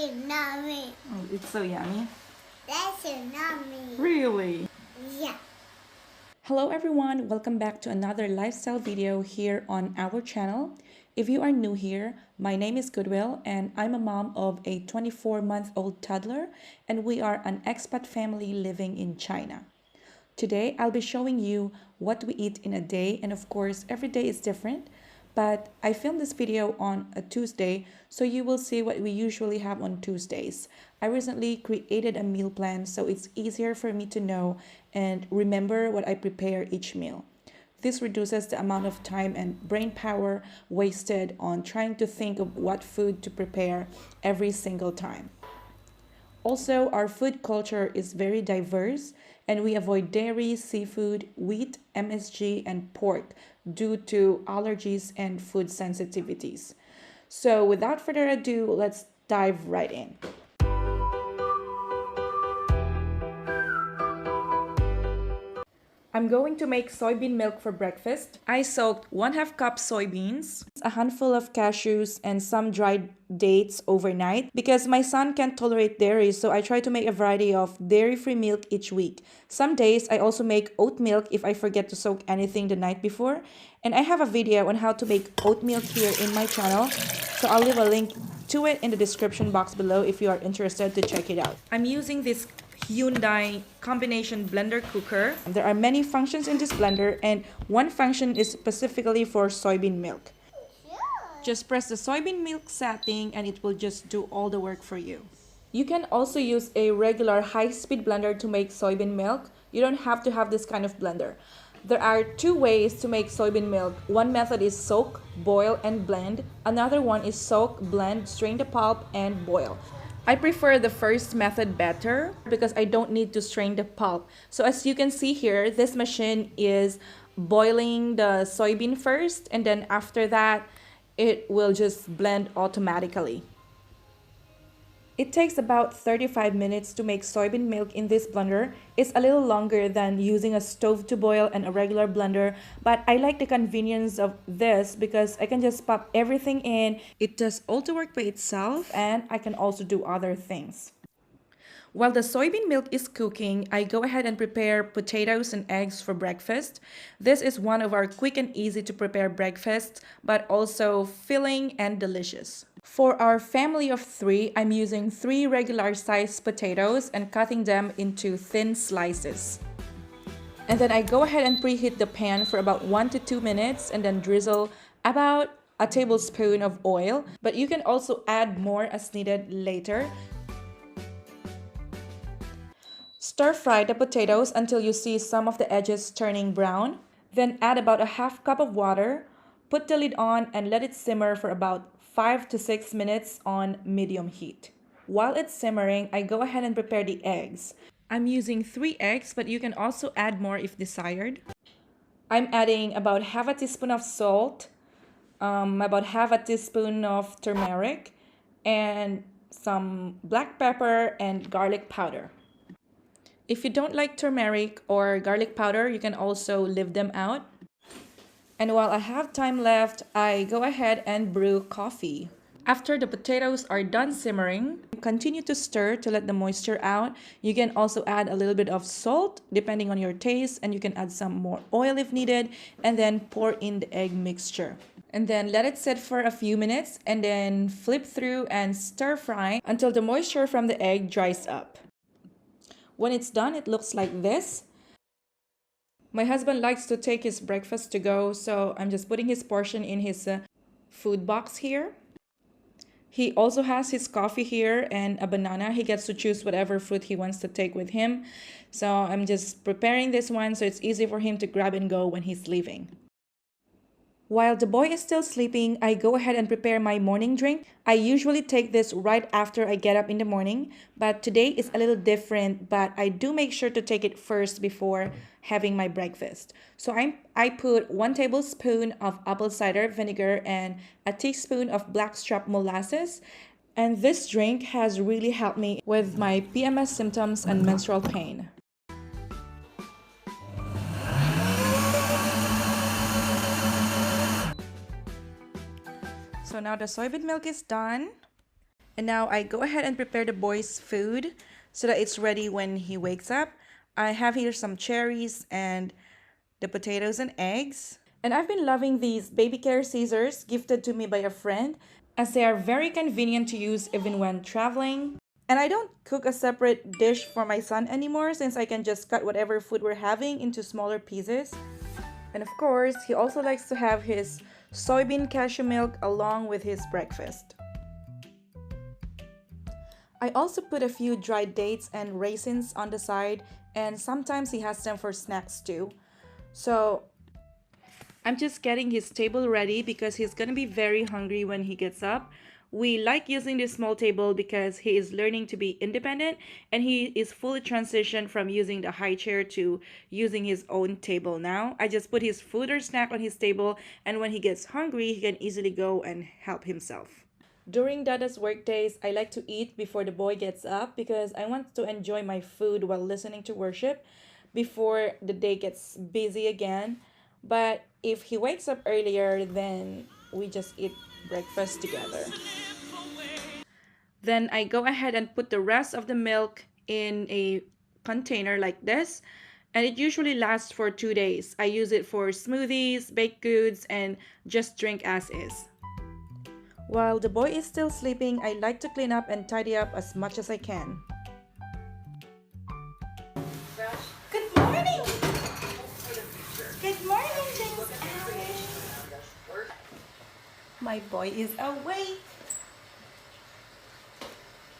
yummy. Oh, it's so yummy. That's yummy. Really? Yeah. Hello everyone, welcome back to another lifestyle video here on our channel. If you are new here, my name is Goodwill and I'm a mom of a 24-month-old toddler and we are an expat family living in China. Today, I'll be showing you what we eat in a day, and of course, every day is different. But I filmed this video on a Tuesday, so you will see what we usually have on Tuesdays. I recently created a meal plan, so it's easier for me to know and remember what I prepare each meal. This reduces the amount of time and brain power wasted on trying to think of what food to prepare every single time. Also, our food culture is very diverse and we avoid dairy, seafood, wheat, MSG, and pork due to allergies and food sensitivities. So, without further ado, let's dive right in. I'm going to make soybean milk for breakfast. I soaked 1/2 cup soybeans, a handful of cashews, and some dried dates overnight because my son can't tolerate dairy, so I try to make a variety of dairy-free milk each week. Some days I also make oat milk if I forget to soak anything the night before. And I have a video on how to make oat milk here in my channel, so I'll leave a link to it in the description box below if you are interested to check it out. I'm using this Hyundai combination blender cooker. There are many functions in this blender and one function is specifically for soybean milk. Just press the soybean milk setting and it will just do all the work for you. You can also use a regular high-speed blender to make soybean milk. You don't have to have this kind of blender. There are two ways to make soybean milk. One method is soak, boil, and blend. Another one is soak, blend, strain the pulp, and boil. I prefer the first method better because I don't need to strain the pulp. So as you can see here, this machine is boiling the soybean first and then after that, it will just blend automatically. It takes about 35 minutes to make soybean milk in this blender. It's a little longer than using a stove to boil and a regular blender, but I like the convenience of this because I can just pop everything in. It does all the work by itself and I can also do other things. While the soybean milk is cooking, I go ahead and prepare potatoes and eggs for breakfast. This is one of our quick and easy to prepare breakfasts, but also filling and delicious. For our family of 3, I'm using 3 regular sized potatoes and cutting them into thin slices. And then I go ahead and preheat the pan for about 1 to 2 minutes and then drizzle about a tablespoon of oil, but you can also add more as needed later. Stir fry the potatoes until you see some of the edges turning brown. Then add about a 1/2 cup of water. Put the lid on and let it simmer for about 5 to 6 minutes on medium heat. While it's simmering, I go ahead and prepare the eggs. I'm using 3 eggs, but you can also add more if desired. I'm adding about 1/2 teaspoon of salt, about 1/2 teaspoon of turmeric, and some black pepper and garlic powder. If you don't like turmeric or garlic powder, you can also leave them out. And while I have time left, I go ahead and brew coffee. After the potatoes are done simmering, continue to stir to let the moisture out. You can also add a little bit of salt depending on your taste, and you can add some more oil if needed, and then pour in the egg mixture. And then let it sit for a few minutes and then flip through and stir fry until the moisture from the egg dries up. When it's done, it looks like this. My husband likes to take his breakfast to go, so I'm just putting his portion in his food box here. He also has his coffee here and a banana. He gets to choose whatever fruit he wants to take with him. So I'm just preparing this one so it's easy for him to grab and go when he's leaving. While the boy is still sleeping, I go ahead and prepare my morning drink. I usually take this right after I get up in the morning, but today is a little different, but I do make sure to take it first before having my breakfast. So I put 1 tablespoon of apple cider vinegar and a teaspoon of blackstrap molasses. And this drink has really helped me with my PMS symptoms and menstrual pain. So now the soybean milk is done. And now I go ahead and prepare the boy's food so that it's ready when he wakes up. I have here some cherries and the potatoes and eggs. And I've been loving these baby care scissors gifted to me by a friend as they are very convenient to use even when traveling. And I don't cook a separate dish for my son anymore since I can just cut whatever food we're having into smaller pieces. And of course, he also likes to have his soybean cashew milk along with his breakfast. I also put a few dried dates and raisins on the side, and sometimes he has them for snacks too. So I'm just getting his table ready because he's gonna be very hungry when he gets up. We like using this small table because he is learning to be independent and he is fully transitioned from using the high chair to using his own table now. I just put his food or snack on his table, and when he gets hungry, he can easily go and help himself. During Dada's work days, I like to eat before the boy gets up because I want to enjoy my food while listening to worship before the day gets busy again. But if he wakes up earlier, then we just eat breakfast together. Then I go ahead and put the rest of the milk in a container like this. And it usually lasts for 2 days. I use it for smoothies, baked goods, and just drink as is. While the boy is still sleeping, I like to clean up and tidy up as much as I can. Good morning! Good morning, James Alice! My boy is awake.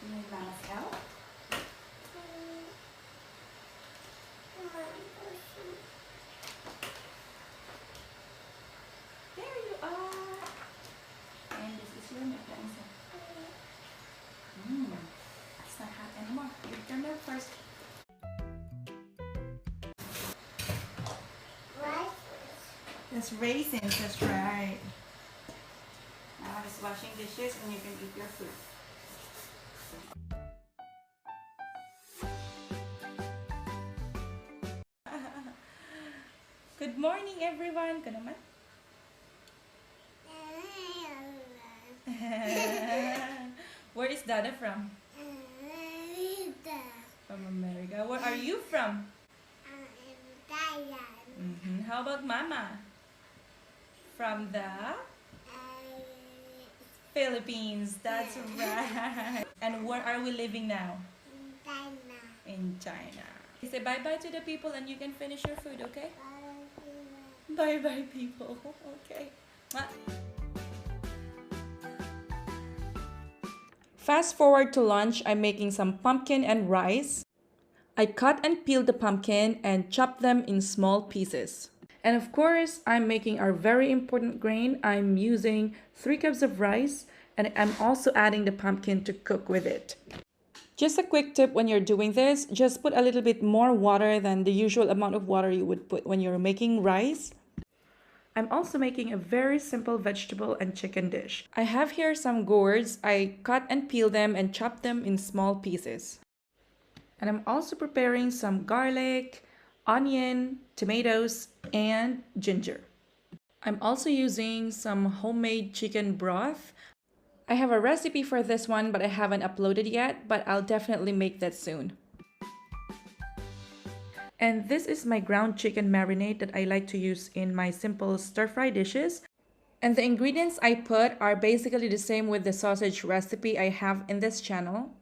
You need Mama's help? There you are! And this is your milk. It's not hot anymore. Drink your milk first. What? That's raisins, that's right. Now I'm just washing dishes and you can eat your food. Good morning, everyone. Ka naman? Where is Dada from? From America. Where are you from? How about Mama? From the Philippines. That's right. And where are we living now? In China. Say bye-bye to the people and you can finish your food, okay? Bye-bye, people. Okay. Fast forward to lunch, I'm making some pumpkin and rice. I cut and peeled the pumpkin and chopped them in small pieces. And of course, I'm making our very important grain. I'm using 3 cups of rice and I'm also adding the pumpkin to cook with it. Just a quick tip when you're doing this, just put a little bit more water than the usual amount of water you would put when you're making rice. I'm also making a very simple vegetable and chicken dish. I have here some gourds. I cut and peel them and chop them in small pieces. And I'm also preparing some garlic, onion, tomatoes, and ginger. I'm also using some homemade chicken broth. I have a recipe for this one, but I haven't uploaded yet, but I'll definitely make that soon. And this is my ground chicken marinade that I like to use in my simple stir-fry dishes. And the ingredients I put are basically the same with the sausage recipe I have in this channel,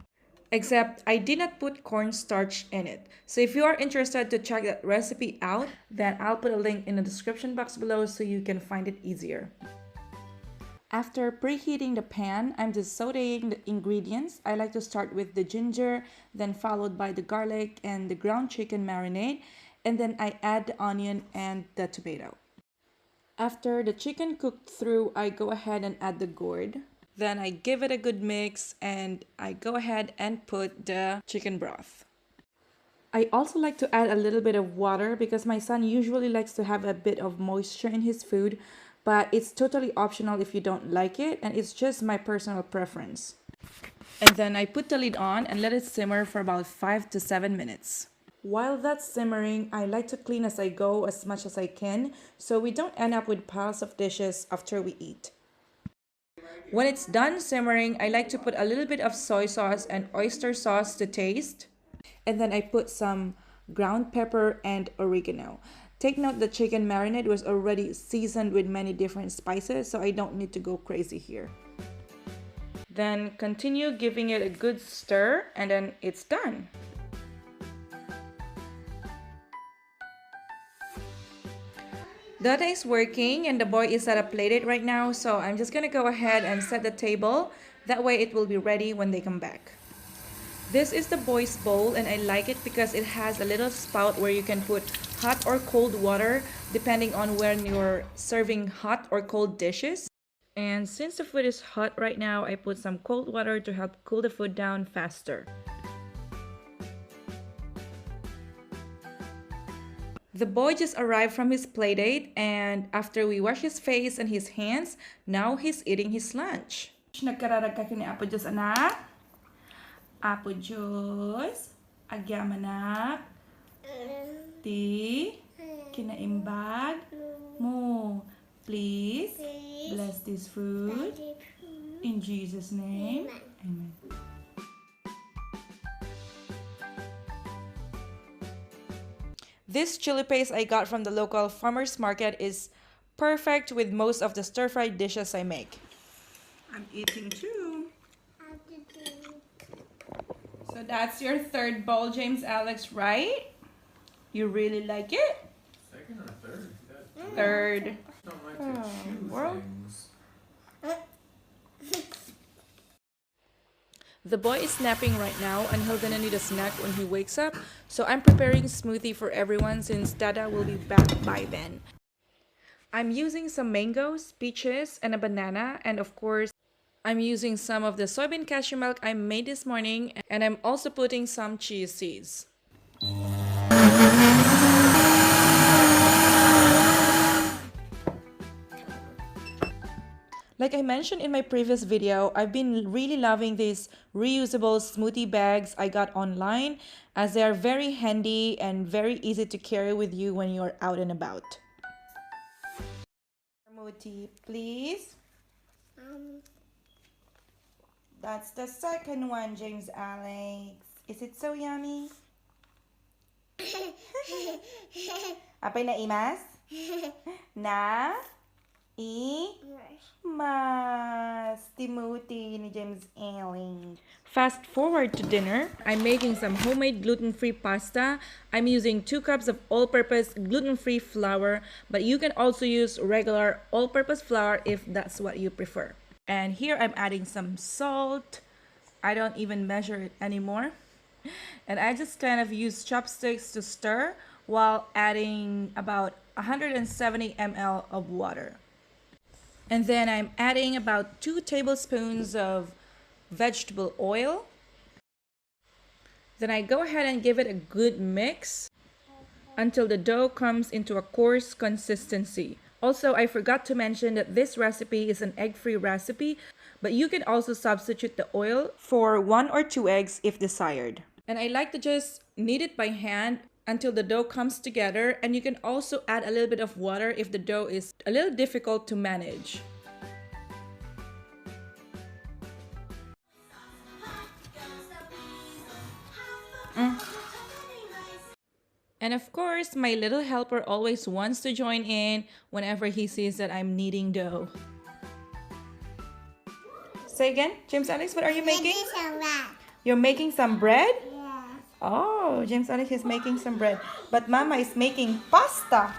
except I did not put cornstarch in it. So if you are interested to check that recipe out, then I'll put a link in the description box below so you can find it easier. After preheating the pan, I'm just sauteing the ingredients. I like to start with the ginger, then followed by the garlic and the ground chicken marinade, and then I add the onion and the tomato. After the chicken cooked through, I go ahead and add the gourd. Then I give it a good mix and I go ahead and put the chicken broth. I also like to add a little bit of water because my son usually likes to have a bit of moisture in his food, but it's totally optional if you don't like it, and it's just my personal preference. And then I put the lid on and let it simmer for about 5 to 7 minutes. While that's simmering, I like to clean as I go as much as I can so we don't end up with piles of dishes after we eat. When it's done simmering, I like to put a little bit of soy sauce and oyster sauce to taste. And then I put some ground pepper and oregano. Take note the chicken marinade was already seasoned with many different spices, so I don't need to go crazy here. Then continue giving it a good stir, and then it's done. Dada is working and the boy is at a playdate right now, so I'm just gonna go ahead and set the table. That way it will be ready when they come back. This is the boy's bowl and I like it because it has a little spout where you can put hot or cold water depending on when you're serving hot or cold dishes. And since the food is hot right now, I put some cold water to help cool the food down faster. The boy just arrived from his playdate, and after we wash his face and his hands, now he's eating his lunch. Nagkararag ka kini Apo Diyos, anak? Apo Diyos, agyam anak? Ti, kinaimbag mo. Please, bless this food. In Jesus' name, amen. This chili paste I got from the local farmer's market is perfect with most of the stir-fried dishes I make. I'm eating too. So that's your third bowl, James Alex, right? You really like it? Second or third? Third. Don't like to chew things. The boy is napping right now and he'll gonna need a snack when he wakes up. So I'm preparing smoothie for everyone since Dada will be back by then. I'm using some mangoes, peaches, and a banana. And of course, I'm using some of the soybean cashew milk I made this morning. And I'm also putting some chia seeds. Like I mentioned in my previous video, I've been really loving these reusable smoothie bags I got online as they are very handy and very easy to carry with you when you're out and about. Smoothie, please. That's the second one, James Alex. Is it so yummy? Apay na imas? Na? Mas Timothy ni James Alex. Fast forward to dinner. I'm making some homemade gluten-free pasta. I'm using 2 cups of all-purpose gluten-free flour, but you can also use regular all-purpose flour if that's what you prefer. And here I'm adding some salt. I don't even measure it anymore. And I just kind of use chopsticks to stir while adding about 170 ml of water. And then I'm adding about 2 tablespoons of vegetable oil. Then I go ahead and give it a good mix until the dough comes into a coarse consistency. Also, I forgot to mention that this recipe is an egg-free recipe, but you can also substitute the oil for 1 or 2 eggs if desired. And I like to just knead it by hand until the dough comes together, and you can also add a little bit of water if the dough is a little difficult to manage. And of course, my little helper always wants to join in whenever he sees that I'm kneading dough. Say again, James Alex, what are you making? You're making some bread? Yeah. Oh, James Alex is making some bread. But Mama is making pasta.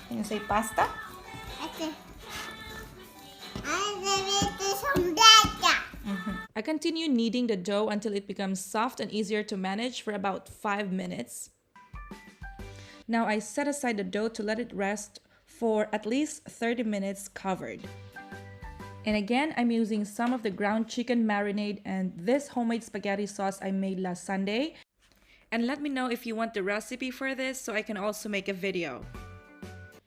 Can you say pasta? Okay. I'm making some data. I continue kneading the dough until it becomes soft and easier to manage for about 5 minutes. Now I set aside the dough to let it rest for at least 30 minutes covered. And again, I'm using some of the ground chicken marinade and this homemade spaghetti sauce I made last Sunday. And let me know if you want the recipe for this so I can also make a video.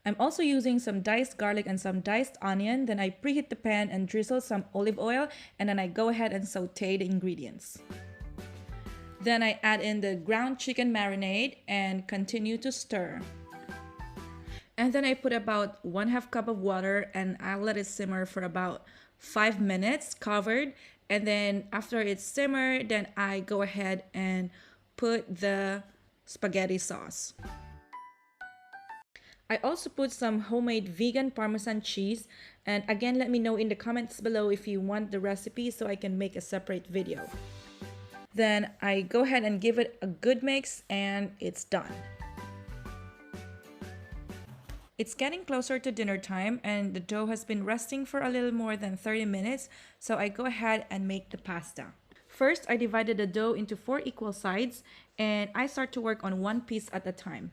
I'm also using some diced garlic and some diced onion. Then I preheat the pan and drizzle some olive oil, and then I go ahead and saute the ingredients. Then I add in the ground chicken marinade and continue to stir. And then I put about 1/2 cup of water and I'll let it simmer for about 5 minutes covered, and then after it's simmered, then I go ahead and put the spaghetti sauce. I also put some homemade vegan Parmesan cheese, and again, let me know in the comments below if you want the recipe so I can make a separate video. Then I go ahead and give it a good mix, and it's done. It's getting closer to dinner time, and the dough has been resting for a little more than 30 minutes, so I go ahead and make the pasta. First, I divided the dough into 4 equal sides, and I start to work on one piece at a time.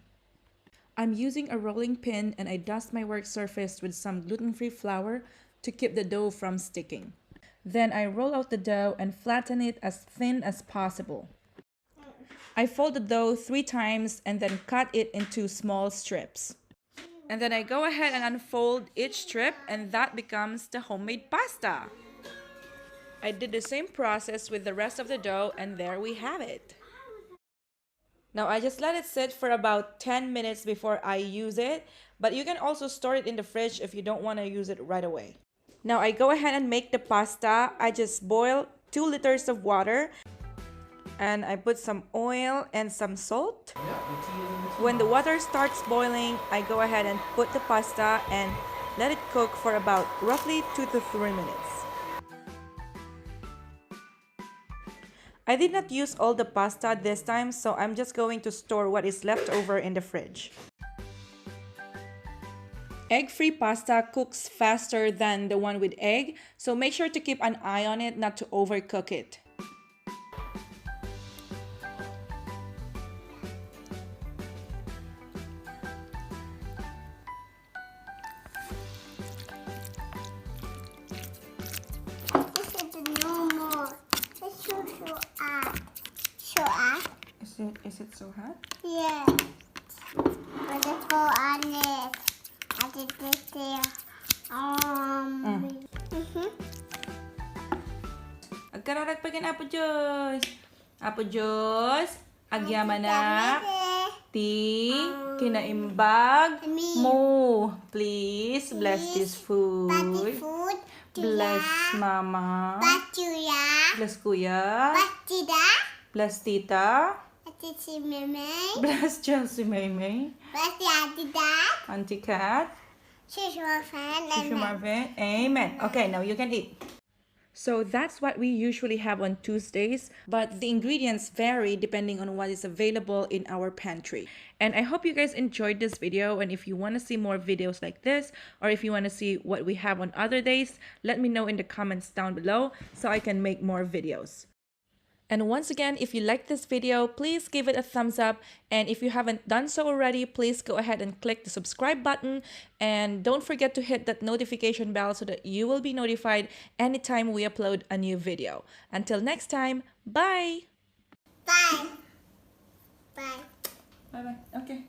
I'm using a rolling pin, and I dust my work surface with some gluten-free flour to keep the dough from sticking. Then I roll out the dough and flatten it as thin as possible. I fold the dough 3 times and then cut it into small strips. And then I go ahead and unfold each strip, and that becomes the homemade pasta. I did the same process with the rest of the dough, and there we have it. Now I just let it sit for about 10 minutes before I use it, but you can also store it in the fridge if you don't want to use it right away. Now I go ahead and make the pasta. I just boil 2 liters of water, and I put some oil and some salt. When the water starts boiling, I go ahead and put the pasta and let it cook for about roughly 2 to 3 minutes. I did not use all the pasta this time, so I'm just going to store what is left over in the fridge. Egg-free pasta cooks faster than the one with egg, so make sure to keep an eye on it not to overcook it. This is the normal. It's so hot. Is it so hot? Yeah. But let's go on it. I did this there. Agkararag pagin Apo Diyos. Apo Diyos, agyamanak, ti, kinaimbag, mo. Please bless this Pati food. food. Bless Mama. Pati Bless Kuya. Pati da. Bless Tita. Pati si Meme. Bless Chelsea Maymay. Pati Ati Dad. Auntie Kat. She's my friend. Tissue Marvin. Amen. Okay, now you can eat. So that's what we usually have on Tuesdays, but the ingredients vary depending on what is available in our pantry. And I hope you guys enjoyed this video, and if you want to see more videos like this, or if you want to see what we have on other days, let me know in the comments down below so I can make more videos. And once again, if you like this video, please give it a thumbs up. And if you haven't done so already, please go ahead and click the subscribe button. And don't forget to hit that notification bell so that you will be notified anytime we upload a new video. Until next time, bye! Bye. Bye. Bye-bye. Okay.